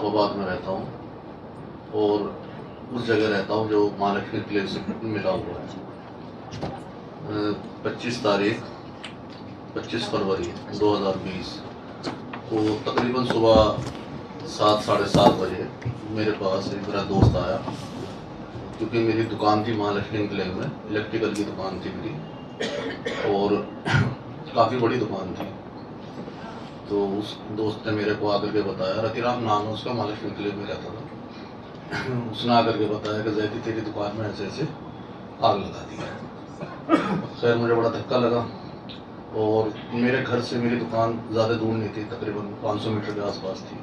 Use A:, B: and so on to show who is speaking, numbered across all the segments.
A: मुस्तफाबाद में रहता हूँ और उस जगह रहता हूँ जो महालक्ष्मी क्लेव से मिला हुआ है। 25 फरवरी 2020 को तकरीबन सुबह 7-7:30 बजे मेरे पास एक मेरा दोस्त आया, क्योंकि मेरी दुकान थी महालक्ष्मी क्लेव में, इलेक्ट्रिकल की दुकान थी मेरी और काफ़ी बड़ी दुकान थी। तो उस दोस्त ने मेरे को आकर के बताया, रतिराम नाम है उसका, महालक्ष्मी क्लेव में रहता था। उसने आकर के बताया कि जैदी तेरी दुकान में ऐसे ऐसे आग लगा दी है। खैर मुझे बड़ा धक्का लगा और मेरे घर से मेरी दुकान ज़्यादा दूर नहीं थी, तकरीबन 500 मीटर के आसपास थी।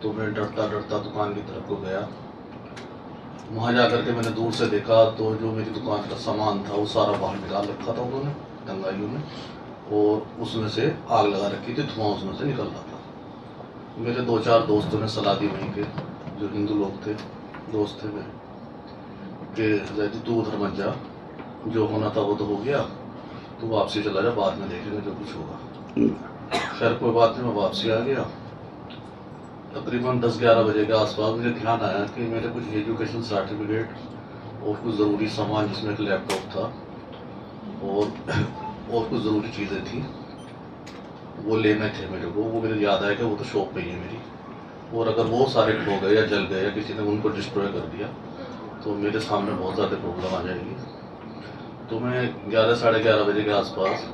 A: तो मैं डरता डरता दुकान की तरफ को गया। वहाँ जा कर के मैंने दूर से देखा तो जो मेरी दुकान का सामान था वो सारा बाहर निकाल रखा था उन्होंने, दंगाइयों ने, और उसमें से आग लगा रखी थी, धुआं उसमें से निकल रहा था। मेरे 2-4 दोस्तों ने सलाह दी वहीं के, जो हिंदू लोग थे, दोस्त थे मेरे, कि जैदी तू उधर मत जा, जो होना था वो तो हो गया, तू वापसी चला जा, बाद में देखेंगे जो कुछ होगा। खैर कोई बात नहीं, मैं वापसी आ गया। तकरीबन 10-11 बजे के आसपास मुझे ध्यान आया कि मेरे कुछ एजुकेशन सर्टिफिकेट और कुछ ज़रूरी सामान, जिसमें एक लैपटॉप था और कुछ ज़रूरी चीज़ें थी, वो लेने थे मेरे को। वो मेरे याद आया कि वो तो शॉप पे ही है मेरी, और अगर वो सारे खो गए या जल गए या किसी ने उनको डिस्ट्रॉय कर दिया तो मेरे सामने बहुत ज़्यादा प्रॉब्लम आ जाएगी। तो मैं 11-11:30 बजे के आसपास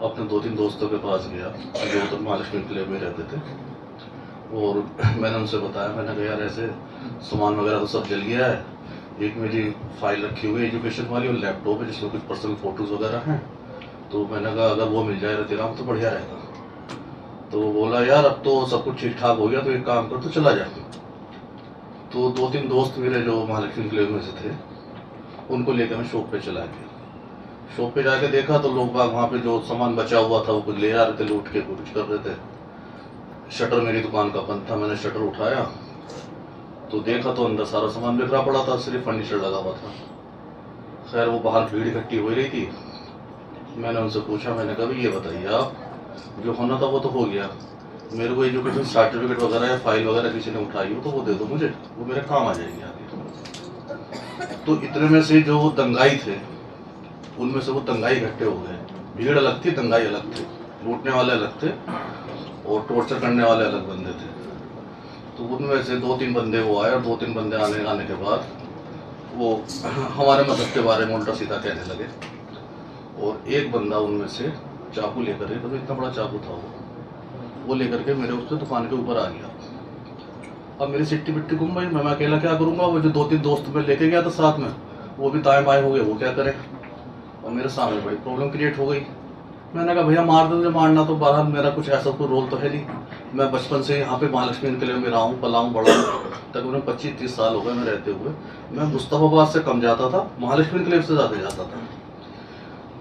A: अपने 2-3 दोस्तों के पास गया जो तो महालक्ष्मी क्लेव में रहते थे, और मैंने उनसे बताया, मैंने कहा यार ऐसे सामान वगैरह तो सब जल गया है, एक मेरी फाइल रखी हुई है एजुकेशन वाली और लैपटॉप है जिसमें कुछ पर्सनल फ़ोटोज़ वगैरह हैं, तो मैंने कहा अगर वो मिल जाए रतिराम तो बढ़िया रहेगा। तो वो बोला यार अब तो सब कुछ ठीक ठाक हो गया, तो एक काम कर, तो चला जा। तो 2-3 दोस्त मेरे जो महालक्ष्मी क्लेव में से थे उनको लेकर मैं शॉप पे चला गया। शॉप पे जाके देखा तो लोग बाग वहाँ पे जो सामान बचा हुआ था वो कुछ ले आ रहे थे, लूट के कुछ कर रहे थे। शटर मेरी दुकान का बंद था, मैंने शटर उठाया तो देखा तो अंदर सारा सामान बिखरा पड़ा था, सिर्फ फर्नीचर लगा हुआ था। खैर वो बाहर भीड़ इकट्ठी हो रही थी। मैंने उनसे पूछा, मैंने कहा ये बताइए आप, जो होना था वो तो हो गया, मेरे को एजुकेशन सर्टिफिकेट वगैरह या फाइल वगैरह किसी ने उठाई हो तो वो दे दो मुझे, वो मेरे काम आ जाएगी आगे। तो इतने में से जो दंगाई थे उनमें से वो दंगाई इकट्ठे हो गए। भीड़ अलग थी, दंगाई अलग थे, लूटने वाले अलग थे और टॉर्चर करने वाले अलग बंदे थे। तो उनमें से 2-3 बंदे वो आए और 2-3 बंदे आने के बाद वो हमारे मदद के बारे में उल्टा सीधा कहने लगे, और एक बंदा उनमें से चाकू लेकर के, तो इतना बड़ा चाकू था वो लेकर के मेरे उससे दुकान के ऊपर आ गया। अब मेरी सिट्टी बिट्टी गुम गई, मैं अकेला क्या करूँगा। वो जो 2-3 दोस्त मैं लेके गया था साथ में, वो भी दाएं बाएं हो गए, वो क्या करें, और मेरे सामने बड़ी प्रॉब्लम क्रिएट हो गई। मैंने कहा भैया मार दो, मुझे मारना तो बहरहाल मेरा कुछ ऐसा कोई रोल तो है नहीं, मैं बचपन से यहाँ पे महालक्ष्मी क्लेव में रहा हूँ, पला हूँ, बड़ा हूँ, तकरीबन 25-30 साल हो गए मैं रहते हुए। मैं मुस्तफाबाद से कम जाता था, महालक्ष्मी क्लेव से ज़्यादा जाता था।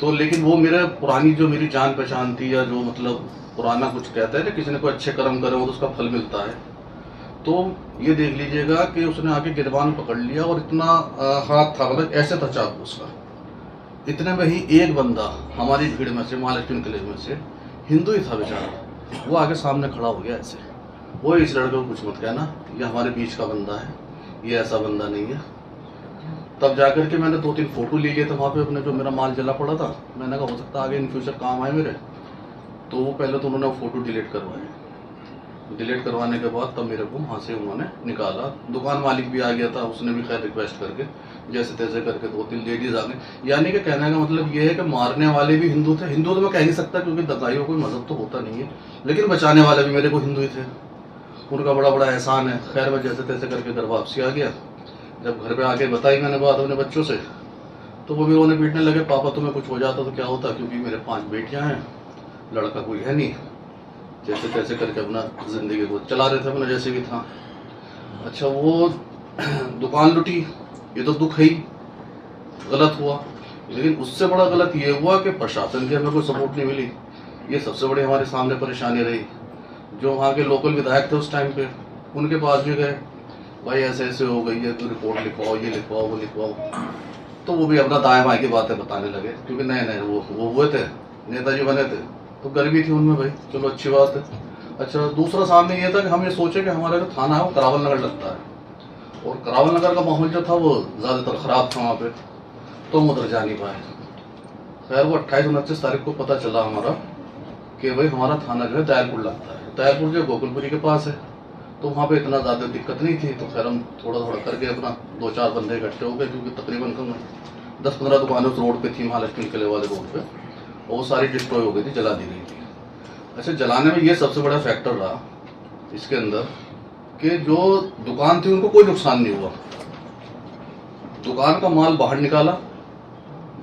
A: तो लेकिन वो मेरे पुरानी जो मेरी जान पहचान थी, या जो मतलब पुराना कुछ कहते हैं ना, किसी ने कोई अच्छे कर्म करे हो तो उसका फल मिलता है। तो ये देख लीजिएगा कि उसने आके गिरबान पकड़ लिया और इतना हाथ था, मतलब ऐसे था चाकू उसका। इतने में ही एक बंदा हमारी भीड़ में से, महालक्ष्मी क्लेव में से, हिंदू ही था बेचारा, वो आगे सामने खड़ा हो गया ऐसे। वो इस लड़के को कुछ मत कहना, ये हमारे बीच का बंदा है, ये ऐसा बंदा नहीं है। तब जाकर के मैंने 2-3 फोटो ले लिए थे वहाँ पे अपने, जो मेरा माल जला पड़ा था। मैंने कहा हो सकता है आगे इन फ्यूचर काम आए मेरे। तो वो पहले तो उन्होंने फ़ोटो डिलीट करवाए, डिलीट करवाने के बाद तब मेरे को वहाँ से उन्होंने निकाला। दुकान मालिक भी आ गया था, उसने भी खैर रिक्वेस्ट करके जैसे तैसे करके 2-3 लेडीज़ आ गई। यानी कि कहने का मतलब ये है कि मारने वाले भी हिंदू थे। हिंदू तो मैं कह नहीं सकता क्योंकि दगाइयों कोई मजहब तो होता नहीं है, लेकिन बचाने वाले भी मेरे को हिंदू ही थे। उनका बड़ा बड़ा एहसान है। खैर मैं जैसे तैसे करके घर वापसी आ गया। जब घर पे आके बताई मैंने बात अपने बच्चों से, तो वो भी रोने पीटने लगे, पापा तुम्हें कुछ हो जाता तो क्या होता, क्योंकि मेरे 5 बेटियां हैं, लड़का कोई है नहीं। जैसे तैसे करके अपना ज़िंदगी को चला रहे थे अपना जैसे भी था। अच्छा वो दुकान लुटी, ये तो दुख है ही, गलत हुआ। लेकिन उससे बड़ा गलत ये हुआ कि प्रशासन की हमें कोई सपोर्ट नहीं मिली। ये सबसे बड़ी हमारे सामने परेशानी रही। जो वहाँ के लोकल विधायक थे उस टाइम पे, उनके पास भी गए, भाई ऐसे ऐसे हो गई है, तो रिपोर्ट लिखवाओ, ये लिखवाओ, वो लिखवाओ। तो वो भी अपना दाएं बाएं की बातें बताने लगे, क्योंकि नए नए वो हुए थे, नेताजी बने थे, तो गर्मी थी उनमें भाई, चलो अच्छी बात है। अच्छा, दूसरा सामने ये था कि हम ये सोचे कि हमारा जो थाना है वो करावल नगर लगता है, और करावल नगर का माहौल जो था वो ज़्यादातर ख़राब था वहाँ पे, तो हम उधर जा नहीं पाए। खैर वो 28-29 तारीख को पता चला हमारा कि भाई हमारा थाना जो है दयालपुर लगता है। दयालपुर जो गोकुलपुरी के पास है, तो वहाँ पे इतना ज़्यादा दिक्कत नहीं थी। तो खैर हम थोड़ा थोड़ा करके अपना 2-4 बंदे इकट्ठे हो गए, क्योंकि तकरीबन 10-15 दुकानें उस रोड पे थी, महालक्ष्मी किले वाले रोड पे, और वो सारी डिस्ट्रॉय हो गई थी, जला दी गई थी। अच्छा, जलाने में ये सबसे बड़ा फैक्टर रहा इसके अंदर कि जो दुकान थी उनको कोई नुकसान नहीं हुआ। दुकान का माल बाहर निकाला,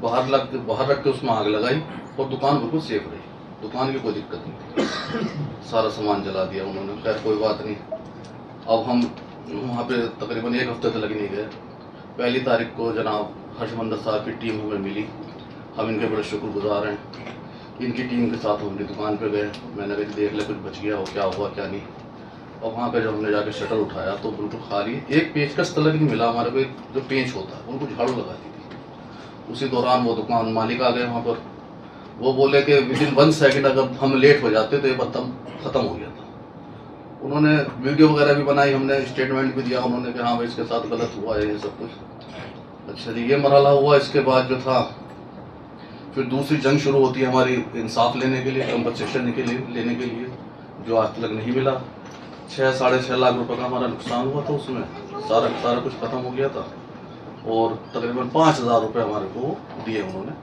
A: बाहर रख के उसमें आग लगाई, और दुकान बिल्कुल सेफ रही, दुकान की कोई दिक्कत नहीं थी। सारा सामान जला दिया उन्होंने। खैर कोई बात नहीं। अब हम वहाँ पे तकरीबन 1 हफ्ते तक नहीं गए। 1 तारीख को जनाब हर्षमंदर साहब की टीम हमें मिली, हम इनके बड़े शुक्रगुजार हैं। इनकी टीम के साथ हम अपनी दुकान पे गए। मैंने कहा देख ले कुछ बच गया हो, क्या हुआ क्या नहीं। और वहाँ पे जब हमने जाके शटर उठाया तो बिल्कुल खाली, एक पेचकस तलक नहीं मिला हमारे को। जो पेंच होता है उनको झाड़ू लगा दी थी। उसी दौरान वो दुकान मालिक आ गए वहाँ पर। वो बोले कि विदिन 1 सेकेंड अगर हम लेट हो जाते तो ये बत्तम ख़त्म हो गया था। उन्होंने वीडियो वगैरह भी बनाई, हमने स्टेटमेंट भी दिया उन्होंने कि हाँ भाई इसके साथ गलत हुआ है, ये सब कुछ। अच्छा जी, ये मरहला हुआ। इसके बाद जो था फिर दूसरी जंग शुरू होती है हमारी इंसाफ लेने के लिए, कंपनसेशन के लिए लेने के लिए, जो आज तक नहीं मिला। 6-6.5 लाख रुपए का हमारा नुकसान हुआ था उसमें, सारा कुछ खत्म हो गया था, और तकरीबन 5,000 रुपये हमारे को दिए उन्होंने।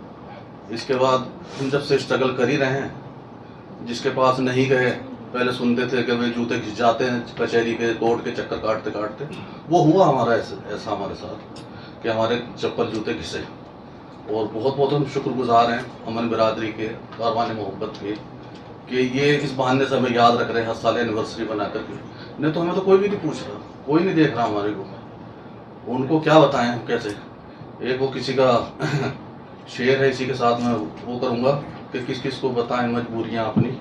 A: इसके बाद हम जब से स्ट्रगल कर ही रहे हैं, जिसके पास नहीं गए, पहले सुनते थे कि भाई जूते घिस जाते हैं कचहरी के, कोर्ट के चक्कर काटते काटते, वो हुआ हमारा ऐसा हमारे साथ कि हमारे चप्पल जूते घिसे। और बहुत बहुत हम शुक्रगुजार हैं अमन बिरादरी के, कारवान मोहब्बत के, कि ये इस बहाने से हमें याद रख रहे हैं हर साल एनिवर्सरी बना करके। नहीं तो हमें तो कोई भी नहीं पूछ रहा, कोई नहीं देख रहा हमारे को। उनको क्या बताएं हम कैसे। एक वो किसी का शेर है, इसी के साथ मैं वो करूँगा कि किस किस को बताएं मजबूरियाँ अपनी।